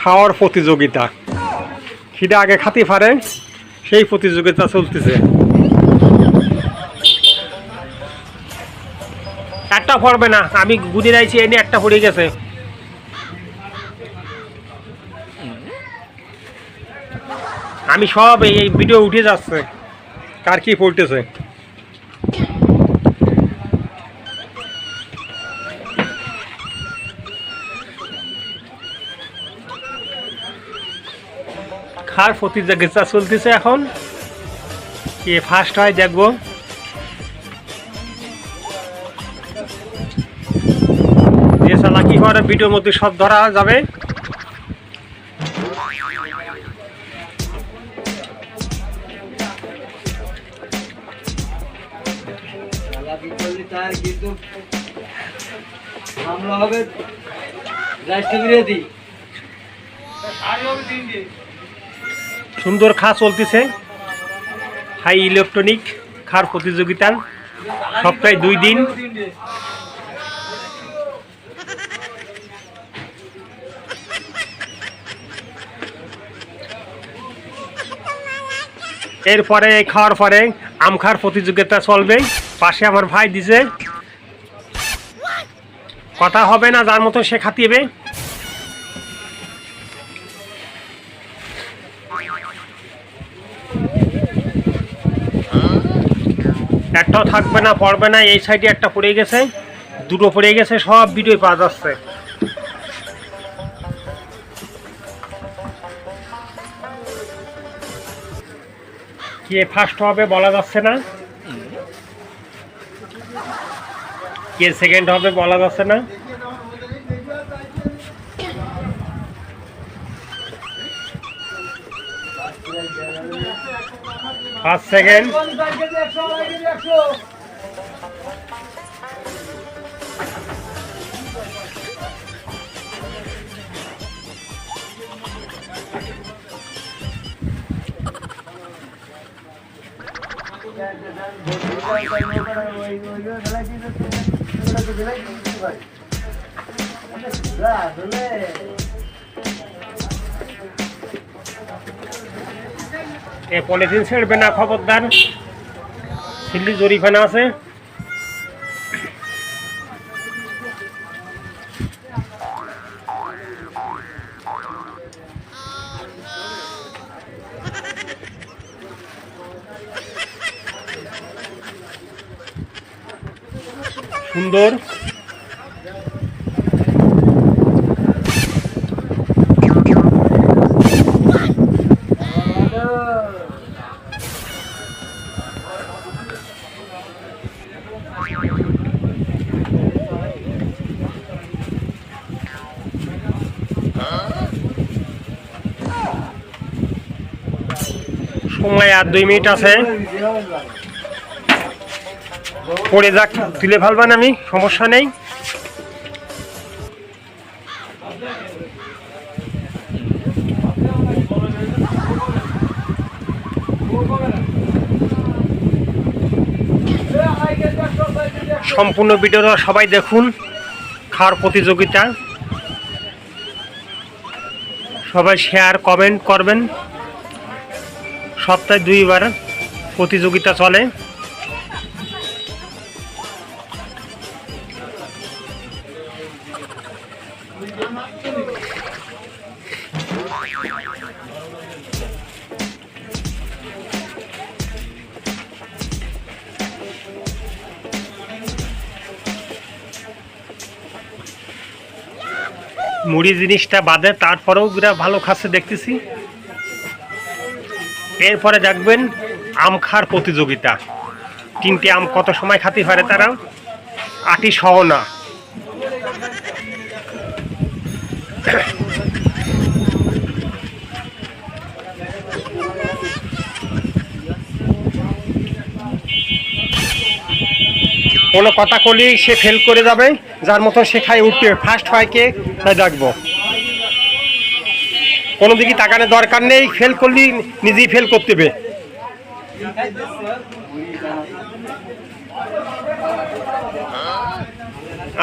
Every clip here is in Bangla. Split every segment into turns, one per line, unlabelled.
খাওয়ার প্রতিযোগিতা, সেটা আগে খাতে পারে সেই প্রতিযোগিতা চলতেছে। একটা পড়বে না, আমি গুনে রাইছি এনে একটা পড়ে গেছে। আমি সব এই ভিডিও উঠে যাচ্ছে কার কি পড়তেছে। খার প্রতিযোগিতা চলতেছে, এখন কে ফার্স্ট হয় দেখবো। যে চালাকি করে ভিডিওর মধ্যে সব ধরা যাবে। সুন্দর খা চলতেছে, হাই ইলেকট্রনিক খার প্রতিযোগিতা, সপ্তাহে 2 দিন। এরপরে খাওয়ার পরে আম খাওয়ার প্রতিযোগিতা চলবে। পাশে আমার ভাই দিছে, কথা হবে না, যার মতো সে খাতিবে। একটাও থাকবে না, পড়বে না। এই সাইডে একটা পড়ে গেছে, দুটো পড়ে গেছে, সব ভিডিও পাওয়া যাচ্ছে। কে ফার্স্ট হবে বলা যাচ্ছে না, কে সেকেন্ড হবে বলা যাচ্ছে না। ফার্স্ট সেকেন্ড এ পলিথিন ছেড়বে না, খবরদার, দিল্লি জরিমানা আছে। সুন্দর সময় আর 2 মিনিট আছে, পড়ে যাক, তুলে ফেলবেন, আমি সমস্যা নেই। সম্পূর্ণ ভিডিওটা সবাই দেখুন, খাওয়ার প্রতিযোগিতা। সবাই শেয়ার কমেন্ট করবেন। সপ্তাহে 2 বার প্রতিযোগিতা চলে। মুড়ি জিনিসটা বাদে তারপরেও বিরাট ভালো খাচ্ছে দেখতেছি। এরপরে দেখবেন আম খাওয়ার প্রতিযোগিতা। 3টে আম কত সময় খাতে পারে তারা, আটি সহ না। কোনো কথা করলেই সে ফেল করে যাবে, যার মতো সে খাই উঠবে। ফার্স্ট হয় কে তাই দেখবো, কোনো দিকে তাকানোর দরকার নেই। ফেল করলেই নিজেই ফেল করতে হবে।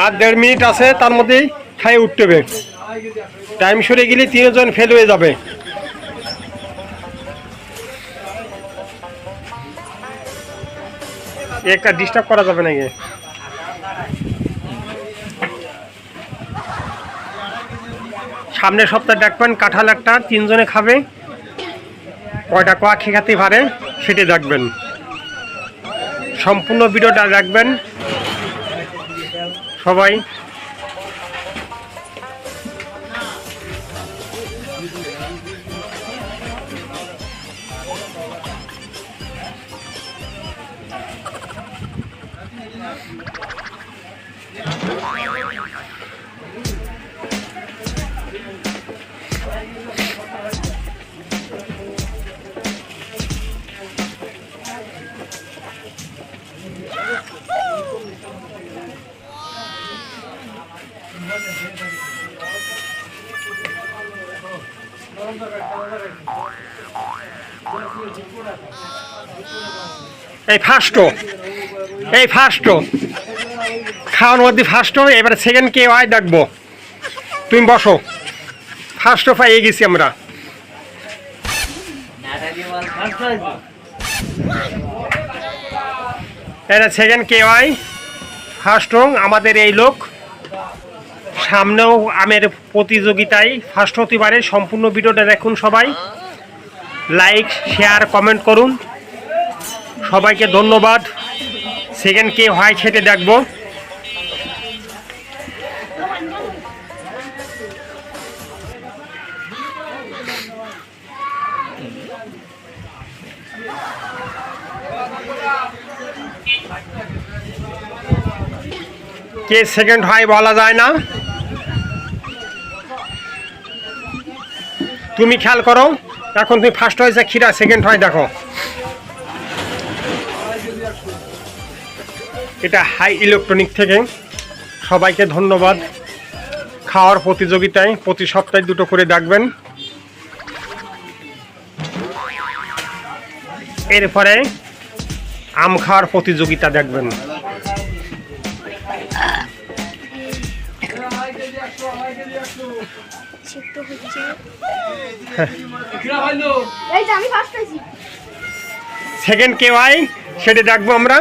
আর 1.5 মিনিট আছে, তার মধ্যেই খাই উঠতে হবে। টাইম সরে গেলে 3 জন ফেল হয়ে যাবে। একটা ডিস্টার্ব করা যাবে নাকি? সামনের সপ্তাহে দেখবেন কাঁঠাল একটা 3 জনে খাবে, কয়টা কোয়া খেতে পারে সেটা দেখবেন। সম্পূর্ণ ভিডিওটা দেখবেন সবাই। এই ফার্স্ট খাওয়ার মধ্যে ফার্স্ট, এবারে সেকেন্ড কে হয় ডাকবো, তুমি বসো। ফার্স্ট পাইয়ে গেছি আমরা। এটা সেকেন্ড কে হয়, ফার্স্ট আমাদের এই লোক। সামনেও আমের প্রতিযোগিতায় ফার্স্ট হতে পারে। সম্পূর্ণ ভিডিওটা দেখুন সবাই, লাইক শেয়ার কমেন্ট করুন। সবাইকে ধন্যবাদ। সেকেন্ড কে হয় সেটা দেখবো। কে সেকেন্ড হয় বলা যায় না, তুমি খেয়াল করো। এখন তুমি ফার্স্ট হয়েছে, খিরা সেকেন্ড হয় দেখো। এটা হাই ইলেকট্রনিক থেকে। সবাইকে ধন্যবাদ। খাওয়ার প্রতিযোগিতায় প্রতি সপ্তাহে 2টো করে দেখবেন। এরপরে আম খাওয়ার প্রতিযোগিতা দেখবেন। সেকেন্ড কে হয় সেটা দেখবো আমরা।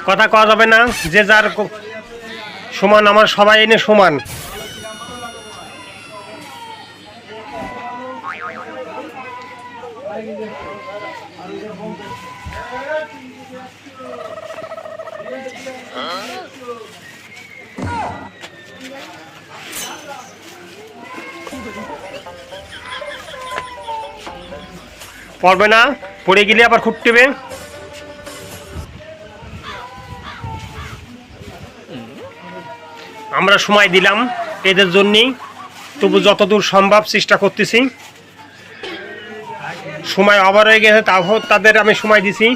কথা কওয়া যাবে না, যে যার সমান। আমার সবাই এনে সমান। পড়বে না, পড়ে গেলে আবার খুঁটতেবে। আমরা সময় দিলাম এদের জন্যেই, তবু যতদূর সম্ভব চেষ্টা করতেছি। সময় ওভার হয়ে গেছে, তাও তাদের আমি সময় দিছি।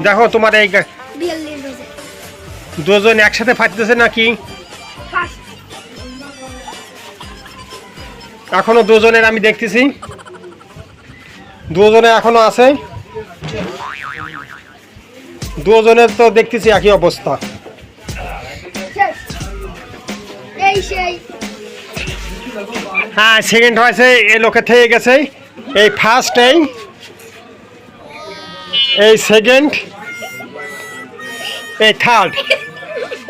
দেখো তোমার এই 2 জন একসাথে ফাটতেছে নাকি? এখনো 2 জনের আমি দেখতেছি, 2 জনে এখনো আছে। 2 জনের তো দেখতেছি একই অবস্থা। হ্যাঁ, সেকেন্ড হয়েছে এ লোকে থেকে গেছে। এই ফার্স্ট, এই সেকেন্ড, এই থার্ড।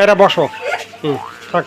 এটা বসো। থাক।